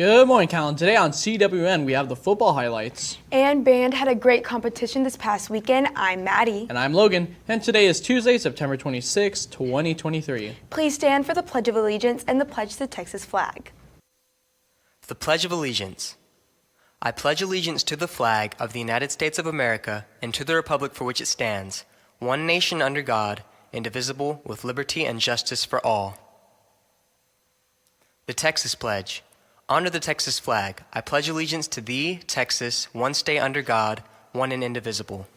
Good morning, Calallen. Today on CWN, we have the football highlights. And band had a great competition this past weekend. I'm Maddie. And I'm Logan. And today is Tuesday, September 26, 2023. Please stand for the Pledge of Allegiance and the pledge to the Texas flag. The Pledge of Allegiance. I pledge allegiance to the flag of the United States of America and to the republic for which it stands, one nation under God, indivisible, with liberty and justice for all. The Texas Pledge. Under the Texas flag, I pledge allegiance to thee, Texas, one state under God, one and indivisible.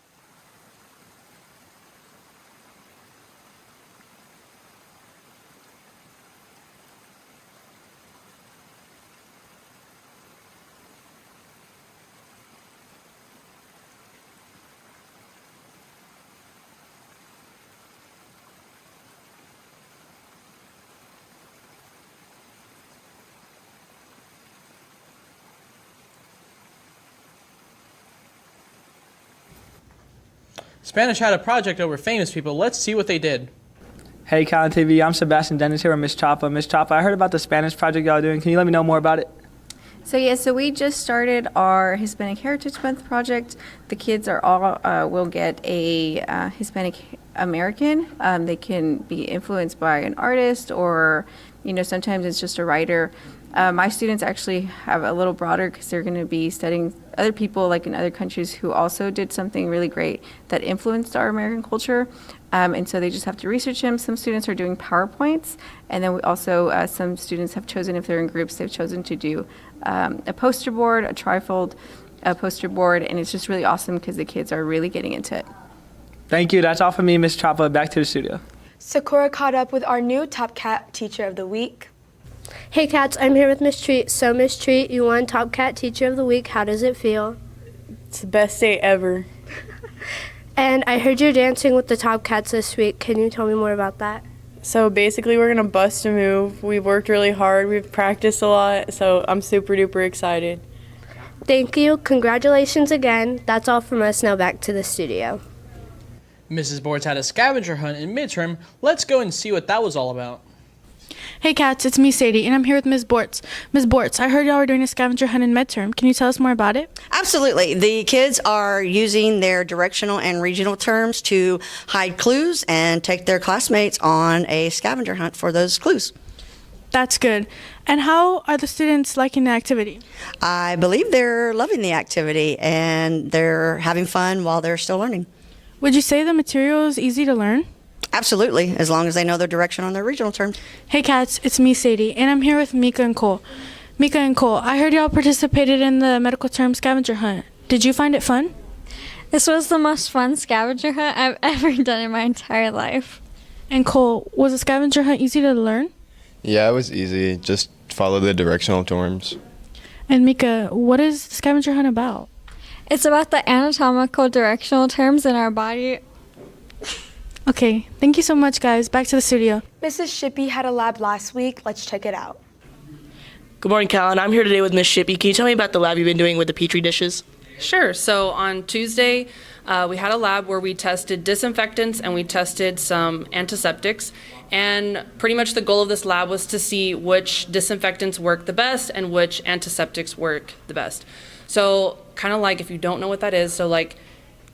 Spanish had a project over famous people. Let's see what they did. Hey, Calallen TV, I'm Sebastian Dennis here with Miss Chapa. Miss Chapa, I heard about the Spanish project y'all doing. Can you let me know more about it? So we just started our Hispanic Heritage Month project. The kids are all will get a Hispanic American. They can be influenced by an artist, or sometimes it's just a writer. My students actually have a little broader because they're going to be studying other people like in other countries who also did something really great that influenced our American culture. And so they just have to research them. Some students are doing PowerPoints. And then we also, some students have chosen, if they're in groups, they've chosen to do a poster board, a trifold poster board. And it's just really awesome because the kids are really getting into it. Thank you. That's all for me, Miss Chapa. Back to the studio. Sakura caught up with our new Top Cat Teacher of the Week. Hey Cats, I'm here with Miss Treat. So Miss Treat, you won Top Cat Teacher of the Week. How does it feel? It's the best day ever. And I heard you're dancing with the Top Cats this week. Can you tell me more about that? So basically we're going to bust a move. We've worked really hard. We've practiced a lot. So I'm super duper excited. Thank you. Congratulations again. That's all from us. Now back to the studio. Mrs. Boards had a scavenger hunt in midterm. Let's go and see what that was all about. Hey Cats, it's me Sadie, and I'm here with Ms. Bortz. Ms. Bortz, I heard y'all were doing a scavenger hunt in midterm. Can you tell us more about it? Absolutely. The kids are using their directional and regional terms to hide clues and take their classmates on a scavenger hunt for those clues. That's good. And how are the students liking the activity? I believe they're loving the activity and they're having fun while they're still learning. Would you say the material is easy to learn? Absolutely, as long as they know their direction on their regional terms. Hey Cats, it's me Sadie, and I'm here with Mika and Cole. Mika and Cole, I heard y'all participated in the medical term scavenger hunt. Did you find it fun? This was the most fun scavenger hunt I've ever done in my entire life. And Cole, was the scavenger hunt easy to learn? Yeah, it was easy. Just follow the directional terms. And Mika, what is the scavenger hunt about? It's about the anatomical directional terms in our body. Okay, thank you so much, guys. Back to the studio. Mrs. Shippey had a lab last week. Let's check it out. Good morning, Calallen. I'm here today with Miss Shippey. Can you tell me about the lab you've been doing with the Petri dishes? Sure. So on Tuesday, we had a lab where we tested disinfectants and we tested some antiseptics. And pretty much the goal of this lab was to see which disinfectants work the best and which antiseptics work the best. So kind of like if you don't know what that is, so like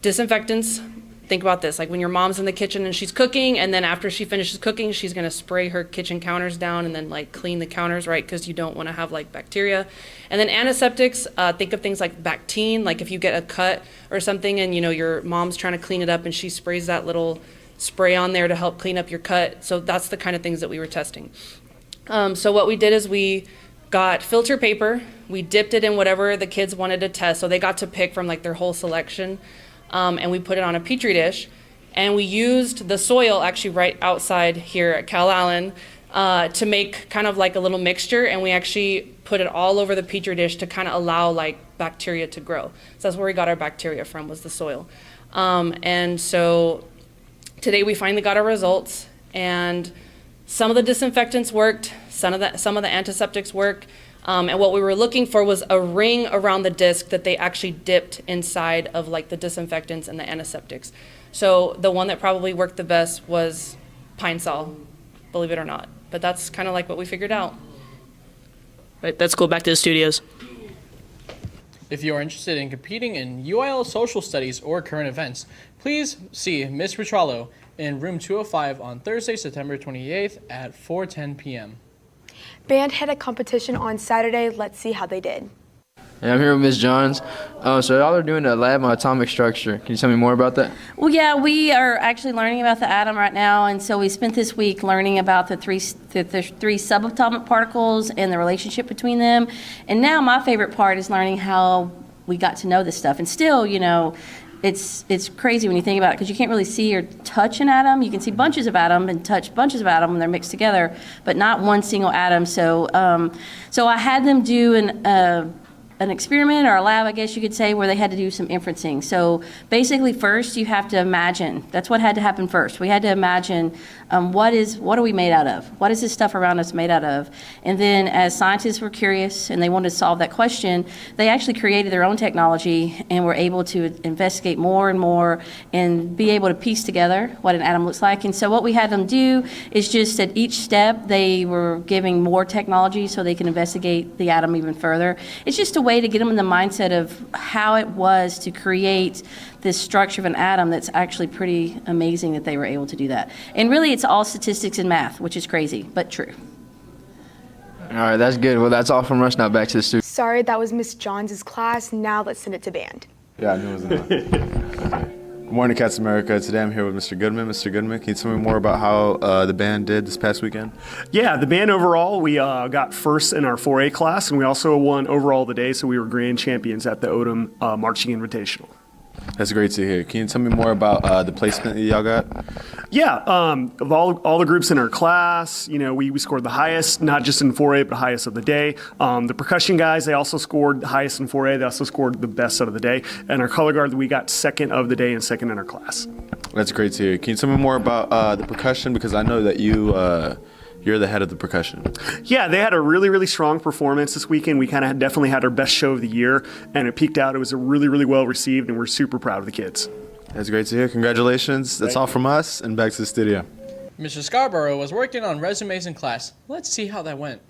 disinfectants, think about this, like when your mom's in the kitchen and she's cooking, and then after she finishes cooking, she's gonna spray her kitchen counters down and then like clean the counters, right? Because you don't wanna have like bacteria. And then antiseptics, think of things like Bactine, like if you get a cut or something and your mom's trying to clean it up and she sprays that little spray on there to help clean up your cut. So that's the kind of things that we were testing. So what we did is we got filter paper, we dipped it in whatever the kids wanted to test. So they got to pick from like their whole selection. And we put it on a Petri dish, and we used the soil actually right outside here at Calallen to make kind of like a little mixture, and we actually put it all over the Petri dish to kind of allow like bacteria to grow. So that's where we got our bacteria from, was the soil. And so today we finally got our results, and some of the disinfectants worked, some of the antiseptics worked. And what we were looking for was a ring around the disc that they actually dipped inside of like the disinfectants and the antiseptics. So the one that probably worked the best was Pine Sol, believe it or not. But that's kind of like what we figured out. Right, that's cool. Back to the studios. If you are interested in competing in UIL social studies or current events, please see Ms. Ritrallo in room 205 on Thursday, September 28th at 4:10 p.m. Band had a competition on Saturday. Let's see how they did. Hey, I'm here with Ms. Johns. So y'all are doing a lab on atomic structure. Can you tell me more about that? Well, yeah, we are actually learning about the atom right now, and so we spent this week learning about the three subatomic particles and the relationship between them. And now my favorite part is learning how we got to know this stuff. And still, you know, it's crazy when you think about it, because you can't really see or touch an atom. You can see bunches of atom and touch bunches of atom when they're mixed together, but not one single atom. So I had them do an experiment, or a lab, I guess you could say, where they had to do some inferencing. So basically, first you have to imagine. That's what had to happen first. We had to imagine what are we made out of? What is this stuff around us made out of? And then, as scientists were curious and they wanted to solve that question, they actually created their own technology and were able to investigate more and more and be able to piece together what an atom looks like. And so what we had them do is just at each step they were giving more technology so they can investigate the atom even further. It's just a way to get them in the mindset of how it was to create this structure of an atom that's actually pretty amazing that they were able to do that. And really, it's all statistics and math, which is crazy, but true. All right, that's good. Well, that's all from us. Now back to the studio. Sorry, that was Miss Johns' class. Now let's send it to band. Yeah, I knew it was enough. Okay. Good morning, Cats America. Today I'm here with Mr. Goodman. Mr. Goodman, can you tell me more about how the band did this past weekend? Yeah, the band overall, we got first in our 4A class, and we also won overall the day, so we were grand champions at the Odom Marching Invitational. That's great to hear. Can you tell me more about the placement that y'all got? Yeah, of all the groups in our class, you know, we scored the highest, not just in 4A, but highest of the day. The percussion guys, they also scored the highest in 4A. They also scored the best out of the day. And our color guard, we got second of the day and second in our class. That's great to hear. Can you tell me more about the percussion? Because I know that you're the head of the percussion. Yeah, they had a really, really strong performance this weekend. We kind of definitely had our best show of the year, and it peaked out. It was really, really well received, and we're super proud of the kids. That's great to hear. Congratulations. That's all from us, and back to the studio. Mr. Scarborough was working on resumes in class. Let's see how that went.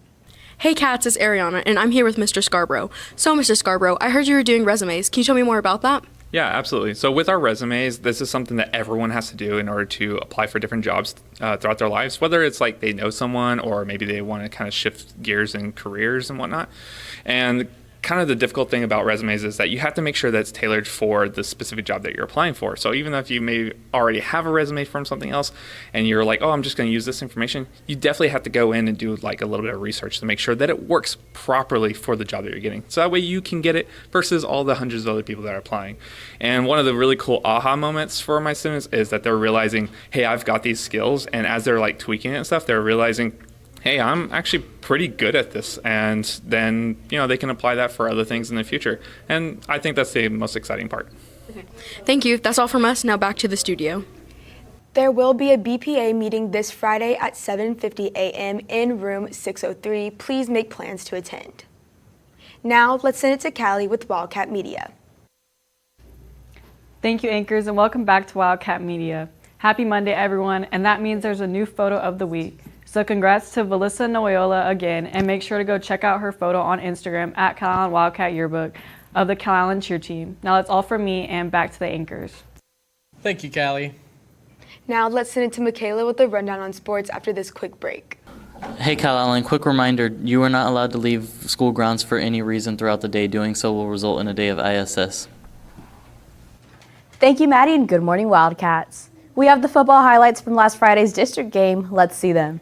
Hey Cats, it's Ariana, and I'm here with Mr. Scarborough. So, Mr. Scarborough, I heard you were doing resumes. Can you tell me more about that? Yeah, absolutely. So with our resumes, this is something that everyone has to do in order to apply for different jobs throughout their lives, whether it's like they know someone or maybe they want to kind of shift gears in careers and whatnot. And kind of the difficult thing about resumes is that you have to make sure that it's tailored for the specific job that you're applying for. So even if you may already have a resume from something else and you're like, oh, I'm just going to use this information, you definitely have to go in and do like a little bit of research to make sure that it works properly for the job that you're getting. So that way you can get it versus all the hundreds of other people that are applying. And one of the really cool aha moments for my students is that they're realizing, hey, I've got these skills. And as they're like tweaking it and stuff, they're realizing, hey, I'm actually pretty good at this, and then, you know, they can apply that for other things in the future. And I think that's the most exciting part. Okay. Thank you. That's all from us. Now back to the studio. There will be a BPA meeting this Friday at 7:50 a.m. in room 603. Please make plans to attend. Now let's send it to Callie with Wildcat Media. Thank you, anchors, and welcome back to Wildcat Media. Happy Monday, everyone, and that means there's a new photo of the week. So congrats to Valissa Noyola again, and make sure to go check out her photo on Instagram at Calallen Wildcat Yearbook of the Calallen cheer team. Now that's all from me, and back to the anchors. Thank you, Callie. Now let's send it to Michaela with a rundown on sports after this quick break. Hey Calallen, quick reminder, you are not allowed to leave school grounds for any reason throughout the day. Doing so will result in a day of ISS. Thank you, Maddie, and good morning, Wildcats. We have the football highlights from last Friday's district game. Let's see them.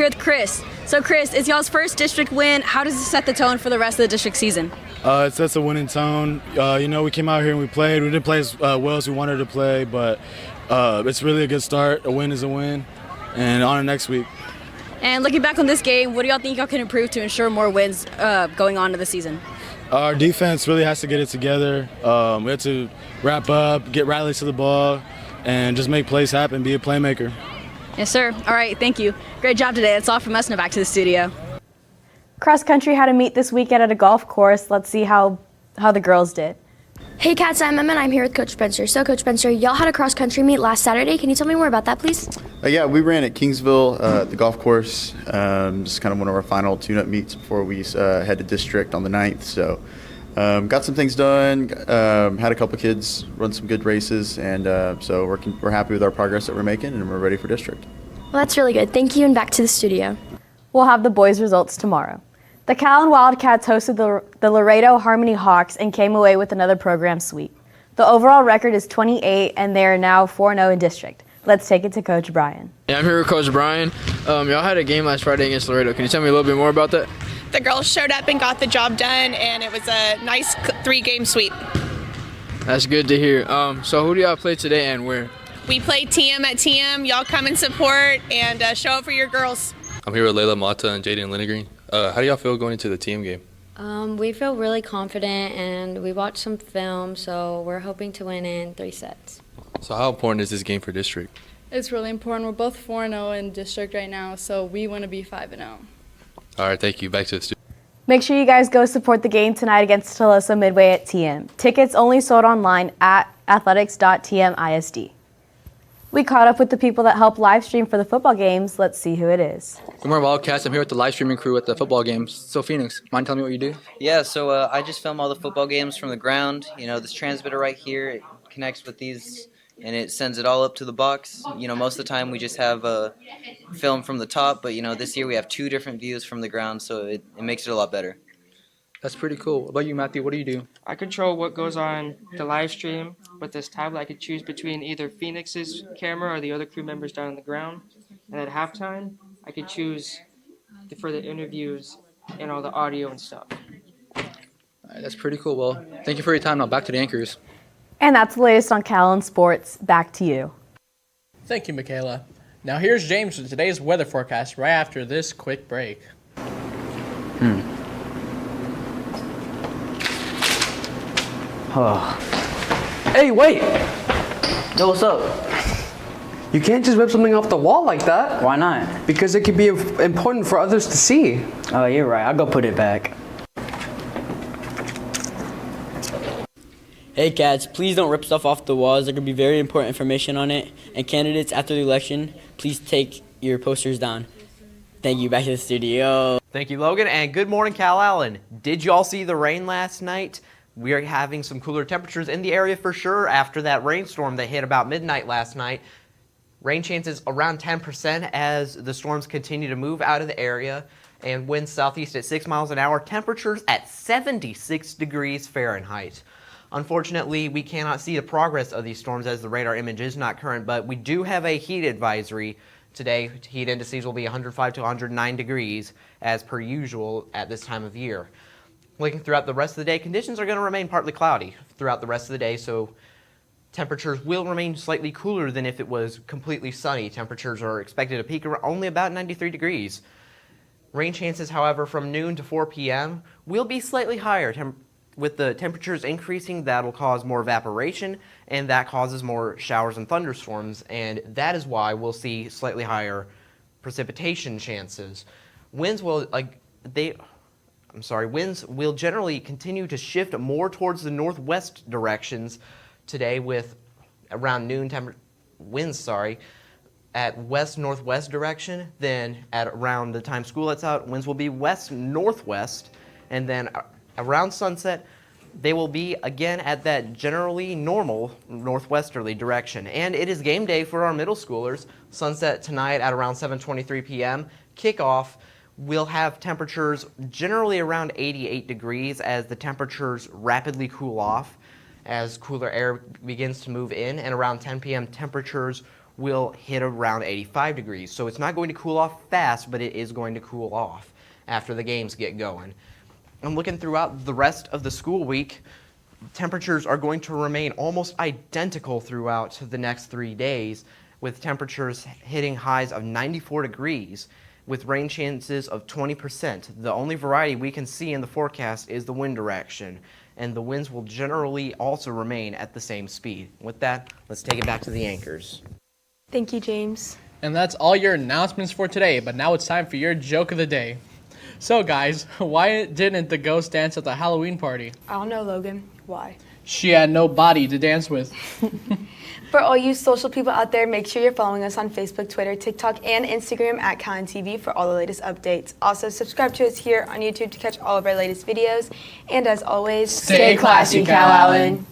here with Chris. So Chris, it's y'all's first district win. How does this set the tone for the rest of the district season? It sets a winning tone. We came out here and we played. We didn't play as well as we wanted to play, but it's really a good start. A win is a win, and on to next week. And looking back on this game, what do y'all think y'all can improve to ensure more wins going on to the season? Our defense really has to get it together. We have to wrap up, get rallies to the ball, and just make plays happen, be a playmaker. Yes, sir. All right, thank you. Great job today. That's all from us. Now back to the studio. Cross country had a meet this weekend at a golf course. Let's see how the girls did. Hey Cats, I'm Emma and I'm here with Coach Spencer. So Coach Spencer, y'all had a cross country meet last Saturday. Can you tell me more about that, please? Yeah, we ran at Kingsville, the golf course. Just kind of one of our final tune-up meets before we head to district on the 9th. So got some things done, had a couple kids run some good races, and so we're happy with our progress that we're making, and we're ready for district. Well, that's really good. Thank you, and back to the studio. We'll have the boys' results tomorrow. The Calallen Wildcats hosted the Laredo Harmony Hawks and came away with another program sweep. The overall record is 28, and they are now 4-0 in district. Let's take it to Coach Brian. Yeah, I'm here with Coach Brian. Y'all had a game last Friday against Laredo. Can you tell me a little bit more about that? The girls showed up and got the job done, and it was a nice 3-game sweep. That's good to hear. So who do y'all play today and where? We play TM at TM. Y'all come and support and show up for your girls. I'm here with Layla Mata and Jaden Linegreen. How do y'all feel going into the team game? We feel really confident, and we watched some film, so we're hoping to win in 3 sets. So how important is this game for district? It's really important. We're both 4-0 in district right now, so we want to be 5-0. All right, thank you. Back to the studio. Make sure you guys go support the game tonight against Tulsa Midway at TM. Tickets only sold online at athletics.tmisd. We caught up with the people that help live stream for the football games. Let's see who it is. Good morning, Wildcats. I'm here with the live streaming crew at the football games. So, Phoenix, mind telling me what you do? Yeah, so I just film all the football games from the ground. This transmitter right here, it connects with these, and it sends it all up to the box. Most of the time we just have a film from the top, but, this year we have 2 different views from the ground, so it makes it a lot better. That's pretty cool. What about you, Matthew? What do you do? I control what goes on the live stream with this tablet. I could choose between either Phoenix's camera or the other crew members down on the ground. And at halftime, I could choose for the interviews and all the audio and stuff. All right, that's pretty cool. Well, thank you for your time. Now back to the anchors. And that's the latest on Calallen Sports. Back to you. Thank you, Michaela. Now here's James with today's weather forecast right after this quick break. Oh. Hey, wait! Yo, what's up? You can't just rip something off the wall like that. Why not? Because it could be important for others to see. Oh, you're right. I'll go put it back. Hey cats, please don't rip stuff off the walls. There could be very important information on it. And candidates, after the election, please take your posters down. Thank you. Back to the studio. Thank you, Logan, and good morning, Calallen. Did you all see the rain last night? We are having some cooler temperatures in the area for sure after that rainstorm that hit about midnight last night. Rain chances around 10% as the storms continue to move out of the area, and winds southeast at 6 miles an hour. Temperatures at 76 degrees Fahrenheit. Unfortunately, we cannot see the progress of these storms as the radar image is not current, but we do have a heat advisory today. Heat indices will be 105 to 109 degrees as per usual at this time of year. Looking throughout the rest of the day, conditions are going to remain partly cloudy throughout the rest of the day, so temperatures will remain slightly cooler than if it was completely sunny. Temperatures are expected to peak only about 93 degrees. Rain chances, however, from noon to 4 p.m. will be slightly higher. With the temperatures increasing, that will cause more evaporation, and that causes more showers and thunderstorms, and that is why we'll see slightly higher precipitation chances. Winds will generally continue to shift more towards the northwest directions today, with around noon winds at west-northwest direction. Then at around the time school lets out, winds will be west-northwest, and then around sunset they will be again at that generally normal northwesterly direction. And it is game day for our middle schoolers. Sunset tonight at around 7:23 p.m. Kickoff will have temperatures generally around 88 degrees as the temperatures rapidly cool off as cooler air begins to move in, and around 10 p.m. temperatures will hit around 85 degrees. So it's not going to cool off fast, but it is going to cool off after the games get going. I'm looking throughout the rest of the school week. Temperatures are going to remain almost identical throughout the next 3 days, with temperatures hitting highs of 94 degrees with rain chances of 20%. The only variety we can see in the forecast is the wind direction, and the winds will generally also remain at the same speed. With that, let's take it back to the anchors. Thank you, James. And that's all your announcements for today, but now it's time for your joke of the day. So guys, why didn't the ghost dance at the Halloween party? I don't know, Logan. Why? She had no body to dance with. For all you social people out there, make sure you're following us on Facebook, Twitter, TikTok, and Instagram at Calallen TV for all the latest updates. Also, subscribe to us here on YouTube to catch all of our latest videos. And as always, Stay classy, Calallen.